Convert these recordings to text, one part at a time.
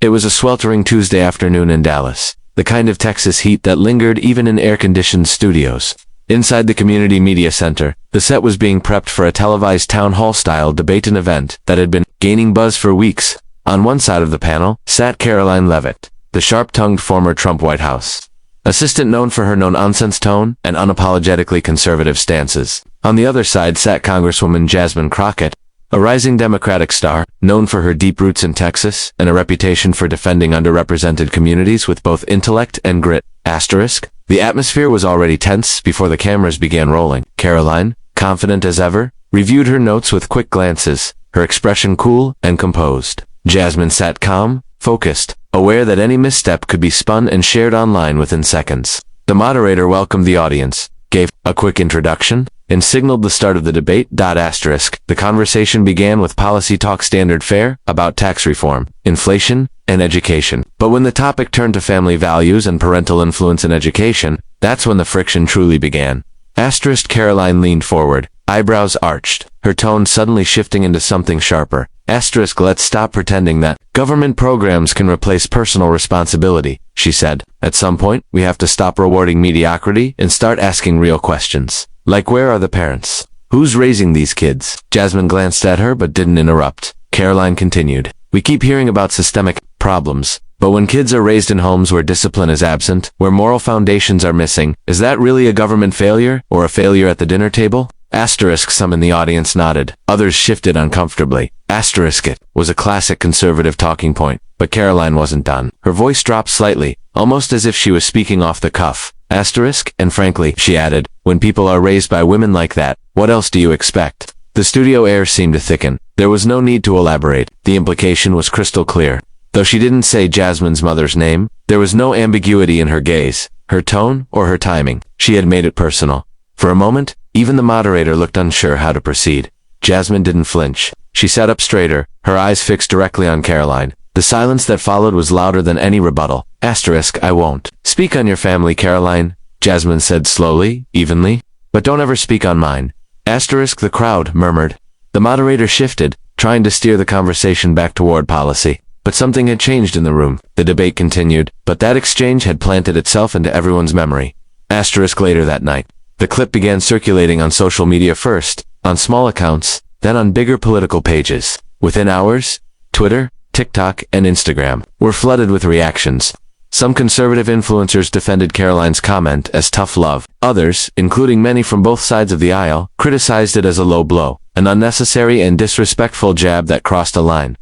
It was a sweltering Tuesday afternoon in Dallas, the kind of Texas heat that lingered even in air-conditioned studios. Inside the Community Media Center, the set was being prepped for a televised town hall-style debate event that had been gaining buzz for weeks. On one side of the panel sat Karoline Leavitt, the sharp-tongued former Trump White House assistant known for her no-nonsense tone and unapologetically conservative stances. On the other side sat Congresswoman Jasmine Crockett, a rising Democratic star, known for her deep roots in Texas and a reputation for defending underrepresented communities with both intellect and grit. The atmosphere was already tense before the cameras began rolling. Karoline, confident as ever, reviewed her notes with quick glances, her expression cool and composed. Jasmine sat calm, focused, aware that any misstep could be spun and shared online within seconds. The moderator welcomed the audience, gave a quick introduction, and signaled the start of the debate. The conversation began with policy talk standard fare about tax reform, inflation, and education. But when the topic turned to family values and parental influence in education, that's when the friction truly began. Karoline leaned forward, eyebrows arched, her tone suddenly shifting into something sharper. Let's stop pretending that government programs can replace personal responsibility, she said. At some point, we have to stop rewarding mediocrity and start asking real questions. Like, where are the parents? Who's raising these kids? Jasmine glanced at her but didn't interrupt. Karoline continued. We keep hearing about systemic problems, but when kids are raised in homes where discipline is absent, where moral foundations are missing, is that really a government failure or a failure at the dinner table? Some in the audience nodded. Others shifted uncomfortably. It was a classic conservative talking point, but Karoline wasn't done. Her voice dropped slightly, almost as if she was speaking off the cuff. And frankly, she added, when people are raised by women like that, what else do you expect? The studio air seemed to thicken. There was no need to elaborate. The implication was crystal clear. Though she didn't say Jasmine's mother's name, there was no ambiguity in her gaze, her tone, or her timing. She had made it personal. For a moment, even the moderator looked unsure how to proceed. Jasmine didn't flinch. She sat up straighter, her eyes fixed directly on Karoline. The silence that followed was louder than any rebuttal. I won't speak on your family, Karoline, Jasmine said slowly, evenly, but don't ever speak on mine. The crowd murmured. The moderator shifted, trying to steer the conversation back toward policy. But something had changed in the room. The debate continued, but that exchange had planted itself into everyone's memory. Later that night, the clip began circulating on social media first, on small accounts, then on bigger political pages. Within hours, Twitter, TikTok, and Instagram were flooded with reactions. Some conservative influencers defended Karoline's comment as tough love. Others, including many from both sides of the aisle, criticized it as a low blow, an unnecessary and disrespectful jab that crossed a line.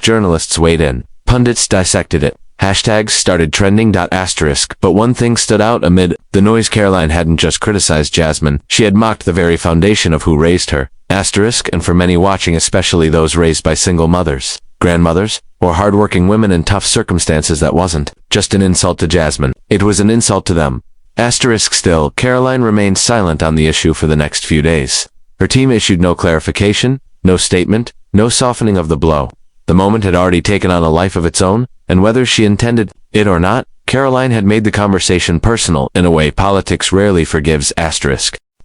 Journalists weighed in. Pundits dissected it. Hashtags started trending. But one thing stood out amid the noise. Karoline hadn't just criticized Jasmine, she had mocked the very foundation of who raised her. And for many watching, especially those raised by single mothers, grandmothers, or hardworking women in tough circumstances, that wasn't just an insult to Jasmine, it was an insult to them. Still, Karoline remained silent on the issue for the next few days. Her team issued no clarification, no statement, no softening of the blow. The moment had already taken on a life of its own, and whether she intended it or not, Karoline had made the conversation personal in a way politics rarely forgives.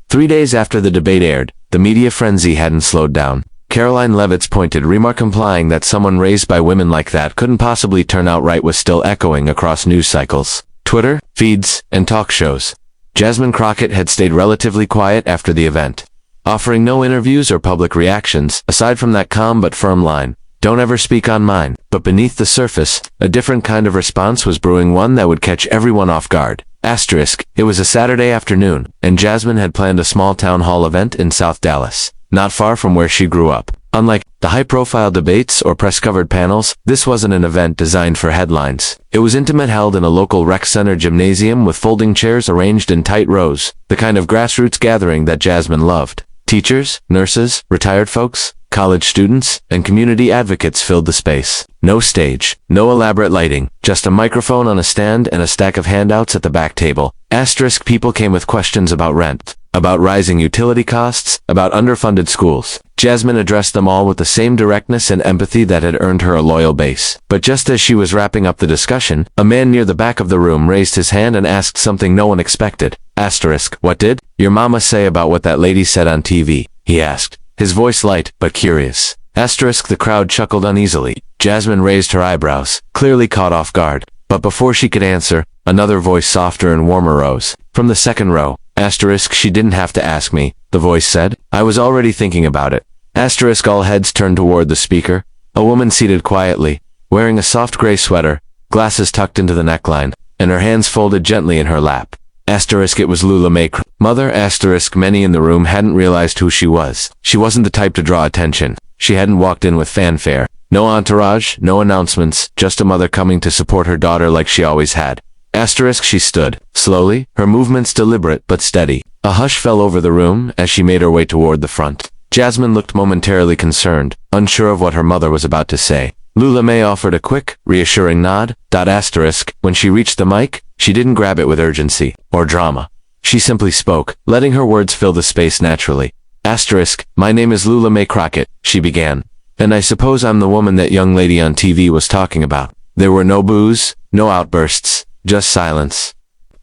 3 days after the debate aired, the media frenzy hadn't slowed down. Karoline Leavitt's pointed remark implying that someone raised by women like that couldn't possibly turn out right was still echoing across news cycles, Twitter, feeds, and talk shows. Jasmine Crockett had stayed relatively quiet after the event, offering no interviews or public reactions, aside from that calm but firm line, "Don't ever speak on mine." But beneath the surface, a different kind of response was brewing, one that would catch everyone off guard. It was a Saturday afternoon, and Jasmine had planned a small town hall event in South Dallas, not far from where she grew up. Unlike the high-profile debates or press-covered panels, this wasn't an event designed for headlines. It was intimate, held in a local rec center gymnasium with folding chairs arranged in tight rows, the kind of grassroots gathering that Jasmine loved. Teachers, nurses, retired folks, college students, and community advocates filled the space. No stage, no elaborate lighting, just a microphone on a stand and a stack of handouts at the back table. People came with questions about rent, about rising utility costs, about underfunded schools. Jasmine addressed them all with the same directness and empathy that had earned her a loyal base. But just as she was wrapping up the discussion, a man near the back of the room raised his hand and asked something no one expected. What did your mama say about what that lady said on TV? He asked, his voice light but curious. Asterisk, the crowd chuckled uneasily. Jasmine raised her eyebrows, clearly caught off guard. But before she could answer, another voice softer and warmer rose. From the second row. Asterisk, she didn't have to ask me, the voice said. I was already thinking about it. Asterisk, all heads turned toward the speaker. A woman seated quietly, wearing a soft gray sweater, glasses tucked into the neckline, and her hands folded gently in her lap. Asterisk, it was Lula May. Mother, asterisk, many in the room hadn't realized who she was. She wasn't the type to draw attention. She hadn't walked in with fanfare. No entourage, no announcements, just a mother coming to support her daughter like she always had. Asterisk, she stood, slowly, her movements deliberate but steady. A hush fell over the room as she made her way toward the front. Jasmine looked momentarily concerned, unsure of what her mother was about to say. Lula May offered a quick, reassuring nod. Asterisk, when she reached the mic, she didn't grab it with urgency or drama. She simply spoke, letting her words fill the space naturally. Asterisk, my name is Lula May Crockett, she began. And I suppose I'm the woman that young lady on TV was talking about. There were no boos, no outbursts, just silence.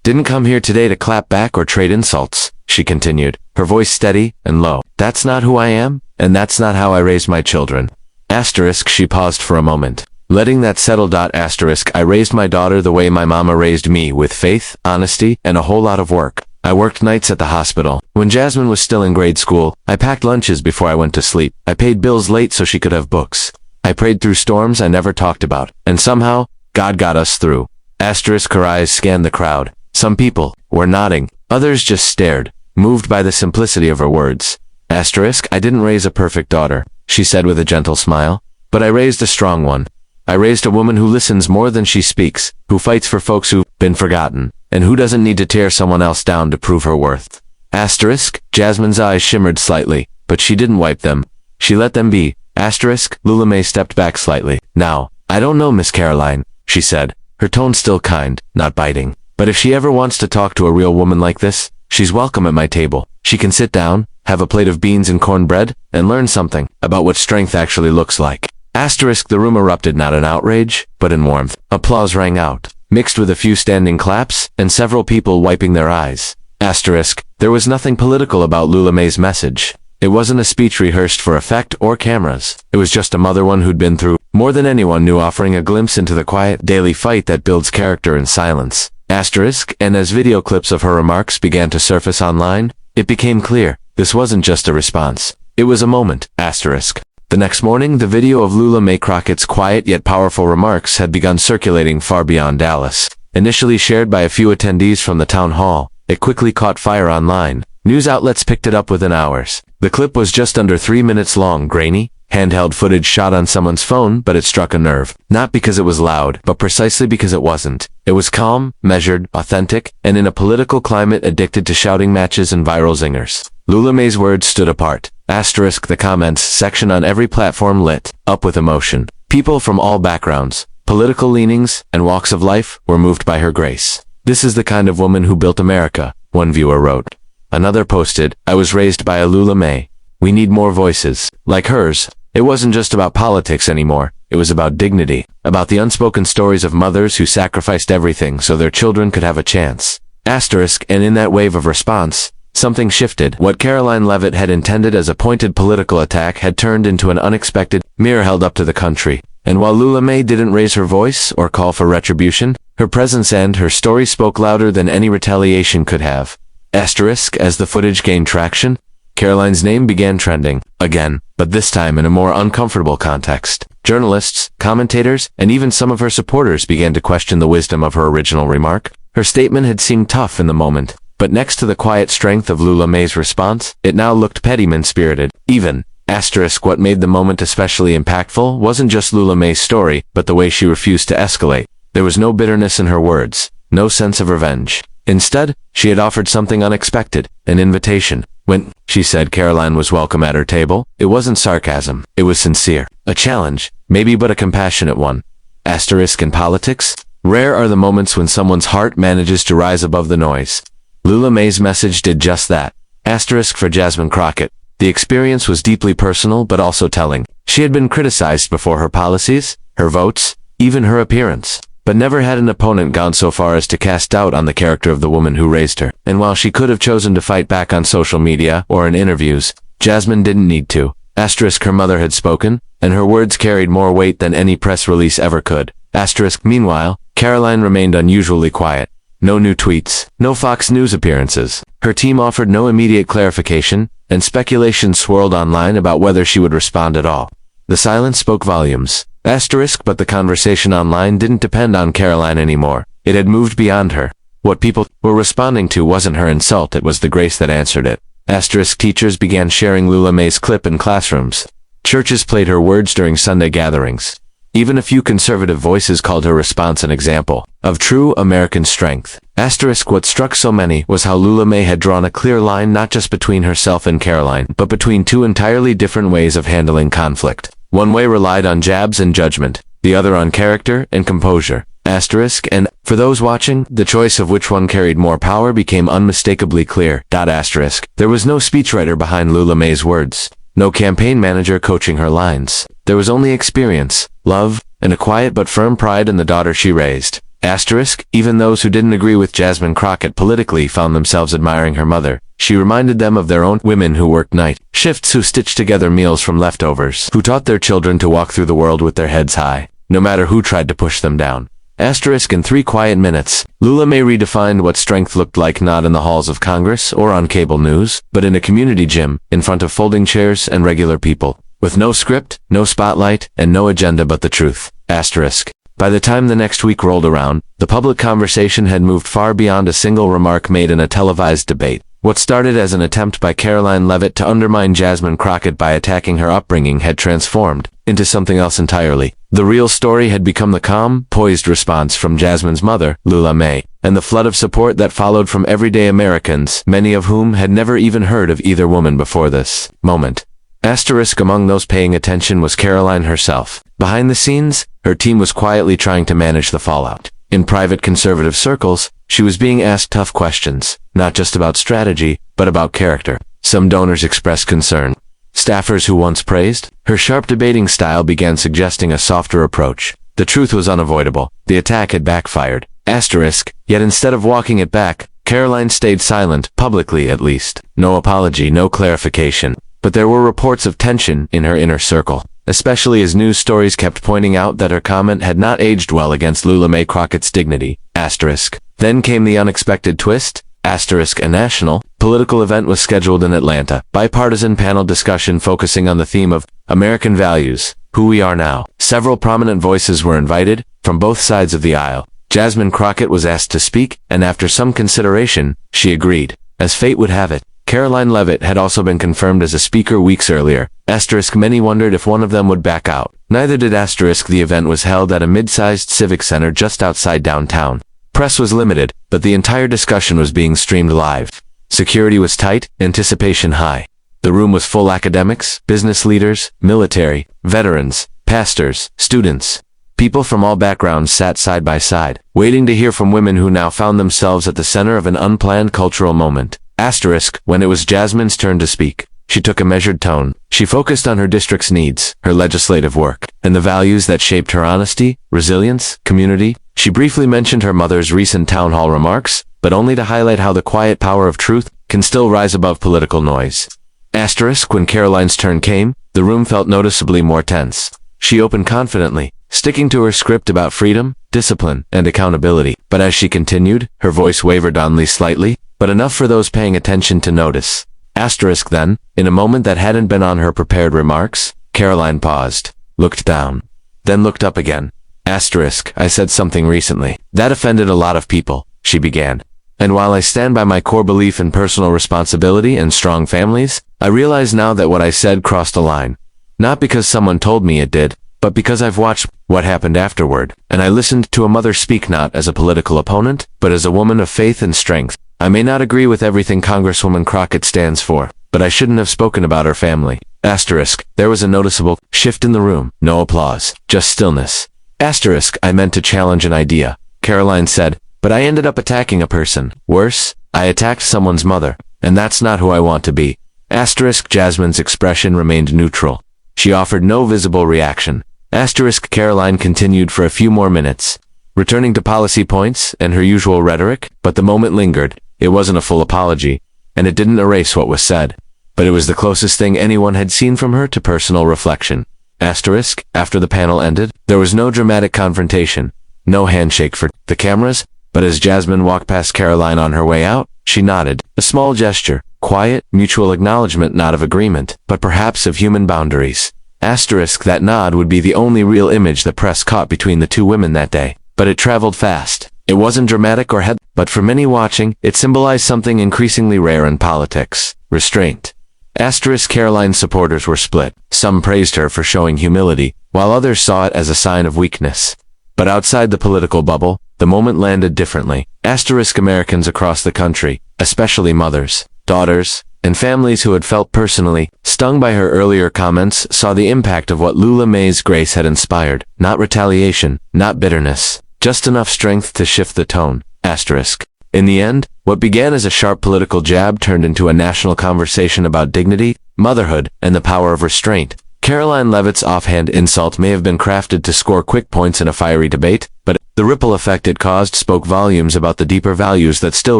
Didn't come here today to clap back or trade insults, she continued, her voice steady and low. That's not who I am, and that's not how I raised my children. Asterisk, she paused for a moment. Letting that settle. Asterisk, I raised my daughter the way my mama raised me, with faith, honesty, and a whole lot of work. I worked nights at the hospital. When Jasmine was still in grade school, I packed lunches before I went to sleep. I paid bills late so she could have books. I prayed through storms I never talked about. And somehow, God got us through. Asterisk, her eyes scanned the crowd. Some people were nodding. Others just stared, moved by the simplicity of her words. Asterisk, I didn't raise a perfect daughter, she said with a gentle smile. But I raised a strong one. I raised a woman who listens more than she speaks, who fights for folks who've been forgotten, and who doesn't need to tear someone else down to prove her worth. Asterisk, Jasmine's eyes shimmered slightly, but she didn't wipe them. She let them be. Asterisk, Lula May stepped back slightly. Now, I don't know Miss Karoline, she said, her tone still kind, not biting. But if she ever wants to talk to a real woman like this, she's welcome at my table. She can sit down, have a plate of beans and cornbread, and learn something about what strength actually looks like. Asterisk, the room erupted not in outrage, but in warmth. Applause rang out, mixed with a few standing claps, and several people wiping their eyes. Asterisk, there was nothing political about Lula May's message. It wasn't a speech rehearsed for effect or cameras. It was just a mother one who'd been through more than anyone knew, offering a glimpse into the quiet, daily fight that builds character in silence. Asterisk, and as video clips of her remarks began to surface online, it became clear, this wasn't just a response. It was a moment. Asterisk. The next morning, the video of Lula May Crockett's quiet yet powerful remarks had begun circulating far beyond Dallas. Initially shared by a few attendees from the town hall, it quickly caught fire online. News outlets picked it up within hours. The clip was just under 3 minutes long, grainy, handheld footage shot on someone's phone, but it struck a nerve. Not because it was loud, but precisely because it wasn't. It was calm, measured, authentic, and in a political climate addicted to shouting matches and viral zingers. Lula May's words stood apart. Asterisk, the comments section on every platform lit up with emotion. People from all backgrounds, political leanings, and walks of life were moved by her grace. This is the kind of woman who built America, one viewer wrote. Another posted, I was raised by a Lula May. We need more voices like hers. It wasn't just about politics anymore. It was about dignity, about the unspoken stories of mothers who sacrificed everything so their children could have a chance. Asterisk, and in that wave of response, something shifted. What Karoline Leavitt had intended as a pointed political attack had turned into an unexpected mirror held up to the country. And while Lula May didn't raise her voice or call for retribution, her presence and her story spoke louder than any retaliation could have. Asterisk, as the footage gained traction, Karoline's name began trending again, but this time in a more uncomfortable context. Journalists, commentators, and even some of her supporters began to question the wisdom of her original remark. Her statement had seemed tough in the moment, but next to the quiet strength of Lula May's response, it now looked petty, mean-spirited. Even. Asterisk, what made the moment especially impactful wasn't just Lula May's story, but the way she refused to escalate. There was no bitterness in her words, no sense of revenge. Instead, she had offered something unexpected, an invitation. When she said Karoline was welcome at her table, it wasn't sarcasm, it was sincere. A challenge, maybe, but a compassionate one. Asterisk, in politics, rare are the moments when someone's heart manages to rise above the noise. Lula May's message did just that. Asterisk, for Jasmine Crockett, the experience was deeply personal but also telling. She had been criticized before her policies, her votes, even her appearance, but never had an opponent gone so far as to cast doubt on the character of the woman who raised her. And while she could have chosen to fight back on social media or in interviews, Jasmine didn't need to. Asterisk her mother had spoken, and her words carried more weight than any press release ever could. Asterisk meanwhile, Karoline remained unusually quiet. No new tweets, no Fox News appearances. Her team offered no immediate clarification, and speculation swirled online about whether she would respond at all. The silence spoke volumes. Asterisk, but the conversation online didn't depend on Karoline anymore. It had moved beyond her. What people were responding to wasn't her insult, it was the grace that answered it. Asterisk teachers began sharing Lula May's clip in classrooms. Churches played her words during Sunday gatherings. Even a few conservative voices called her response an example of true American strength. Asterisk what struck so many was how Lula May had drawn a clear line not just between herself and Karoline, but between two entirely different ways of handling conflict. One way relied on jabs and judgment, the other on character and composure. Asterisk, and, for those watching, the choice of which one carried more power became unmistakably clear. Asterisk. There was no speechwriter behind Lula May's words. No campaign manager coaching her lines. There was only experience, love, and a quiet but firm pride in the daughter she raised. Asterisk, even those who didn't agree with Jasmine Crockett politically found themselves admiring her mother. She reminded them of their own women who worked night shifts, who stitched together meals from leftovers, who taught their children to walk through the world with their heads high, no matter who tried to push them down. Asterisk in 3 quiet minutes, Lula May redefined what strength looked like, not in the halls of Congress or on cable news, but in a community gym, in front of folding chairs and regular people, with no script, no spotlight, and no agenda but the truth. Asterisk. By the time the next week rolled around, the public conversation had moved far beyond a single remark made in a televised debate. What started as an attempt by Karoline Leavitt to undermine Jasmine Crockett by attacking her upbringing had transformed into something else entirely. The real story had become the calm, poised response from Jasmine's mother, Lula May, and the flood of support that followed from everyday Americans, many of whom had never even heard of either woman before this moment. Asterisk among those paying attention was Karoline herself. Behind the scenes, her team was quietly trying to manage the fallout. In private conservative circles, she was being asked tough questions, not just about strategy, but about character. Some donors expressed concern. Staffers who once praised her sharp debating style began suggesting a softer approach. The truth was unavoidable. The attack had backfired. Asterisk, yet instead of walking it back, Karoline stayed silent, publicly at least. No apology, no clarification. But there were reports of tension in her inner circle, especially as news stories kept pointing out that her comment had not aged well against Lula May Crockett's dignity. Asterisk. Then came the unexpected twist. Asterisk, a national political event was scheduled in Atlanta. Bipartisan panel discussion focusing on the theme of American values, who we are now. Several prominent voices were invited, from both sides of the aisle. Jasmine Crockett was asked to speak, and after some consideration, she agreed. As fate would have it, Karoline Leavitt had also been confirmed as a speaker weeks earlier. Asterisk, many wondered if one of them would back out. Neither did. Asterisk, the event was held at a mid-sized civic center just outside downtown. Press was limited, but the entire discussion was being streamed live. Security was tight, anticipation high. The room was full: academics, business leaders, military, veterans, pastors, students. People from all backgrounds sat side by side, waiting to hear from women who now found themselves at the center of an unplanned cultural moment. Asterisk, when it was Jasmine's turn to speak, she took a measured tone. She focused on her district's needs, her legislative work, and the values that shaped her: honesty, resilience, community. She briefly mentioned her mother's recent town hall remarks, but only to highlight how the quiet power of truth can still rise above political noise. Asterisk, when Karoline's turn came, the room felt noticeably more tense. She opened confidently, sticking to her script about freedom, discipline, and accountability. But as she continued, her voice wavered only slightly, but enough for those paying attention to notice. Asterisk then, in a moment that hadn't been on her prepared remarks, Karoline paused, looked down, then looked up again. Asterisk, I said something recently that offended a lot of people, she began. And while I stand by my core belief in personal responsibility and strong families, I realize now that what I said crossed a line. Not because someone told me it did, but because I've watched what happened afterward, and I listened to a mother speak not as a political opponent, but as a woman of faith and strength. I may not agree with everything Congresswoman Crockett stands for, but I shouldn't have spoken about her family. Asterisk, there was a noticeable shift in the room. No applause, just stillness. Asterisk, I meant to challenge an idea, Karoline said, but I ended up attacking a person. Worse, I attacked someone's mother, and that's not who I want to be. Asterisk, Jasmine's expression remained neutral. She offered no visible reaction. Asterisk, Karoline continued for a few more minutes, returning to policy points and her usual rhetoric, but the moment lingered. It wasn't a full apology, and it didn't erase what was said. but it was the closest thing anyone had seen from her to personal reflection. Asterisk, after the panel ended, there was no dramatic confrontation, no handshake for the cameras, but as Jasmine walked past Karoline on her way out, she nodded, a small gesture, quiet, mutual acknowledgement not of agreement, but perhaps of human boundaries. Asterisk, that nod would be the only real image the press caught between the two women that day, but it traveled fast. It wasn't dramatic or but for many watching, it symbolized something increasingly rare in politics: restraint. Asterisk, Karoline's supporters were split. Some praised her for showing humility, while others saw it as a sign of weakness. But outside the political bubble, the moment landed differently. Asterisk, Americans across the country, especially mothers, daughters, and families who had felt personally stung by her earlier comments, saw the impact of what Lula May's grace had inspired. Not retaliation, not bitterness, just enough strength to shift the tone. Asterisk. In the end, what began as a sharp political jab turned into a national conversation about dignity, motherhood, and the power of restraint. Karoline Leavitt's offhand insult may have been crafted to score quick points in a fiery debate, but the ripple effect it caused spoke volumes about the deeper values that still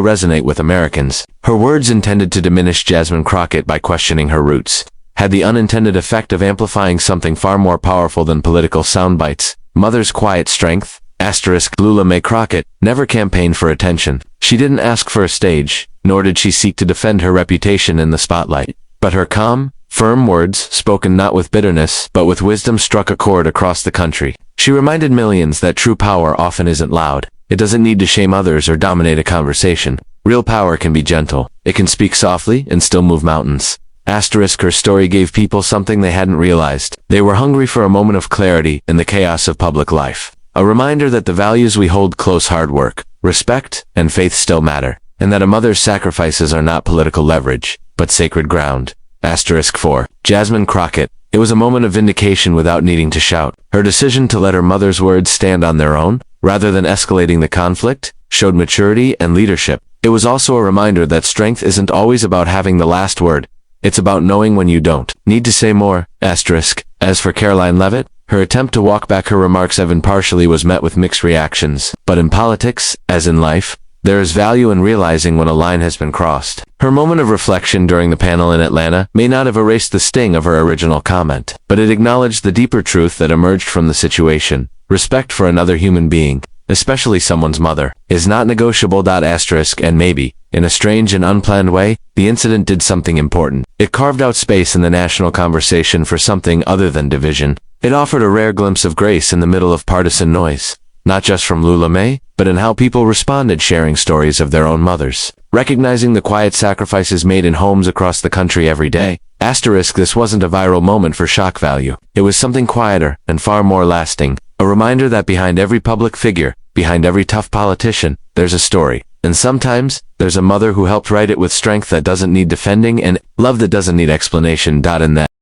resonate with Americans. Her words, intended to diminish Jasmine Crockett by questioning her roots, had the unintended effect of amplifying something far more powerful than political soundbites: mother's quiet strength. Asterisk, Lula May Crockett never campaigned for attention. She didn't ask for a stage, nor did she seek to defend her reputation in the spotlight. But her calm, firm words, spoken not with bitterness, but with wisdom, struck a chord across the country. She reminded millions that true power often isn't loud. It doesn't need to shame others or dominate a conversation. Real power can be gentle. It can speak softly and still move mountains. Asterisk, her story gave people something they hadn't realized. They were hungry for a moment of clarity in the chaos of public life. A reminder that the values we hold close, hard work, respect, and faith still matter, and that a mother's sacrifices are not political leverage, but sacred ground. Asterisk 4. Jasmine Crockett. It was a moment of vindication without needing to shout. Her decision to let her mother's words stand on their own, rather than escalating the conflict, showed maturity and leadership. It was also a reminder that strength isn't always about having the last word. It's about knowing when you don't need to say more. Asterisk. As for Karoline Leavitt, her attempt to walk back her remarks impartially was met with mixed reactions. But in politics, as in life, there is value in realizing when a line has been crossed. Her moment of reflection during the panel in Atlanta may not have erased the sting of her original comment, but it acknowledged the deeper truth that emerged from the situation. Respect for another human being, especially someone's mother, is not negotiable. Asterisk, and maybe, in a strange and unplanned way, the incident did something important. It carved out space in the national conversation for something other than division. It offered a rare glimpse of grace in the middle of partisan noise, not just from Lula May, but in how people responded, sharing stories of their own mothers, recognizing the quiet sacrifices made in homes across the country every day. Asterisk, this wasn't a viral moment for shock value. It was something quieter and far more lasting, a reminder that behind every public figure, behind every tough politician, there's a story. And sometimes, there's a mother who helped write it with strength that doesn't need defending and love that doesn't need explanation. In that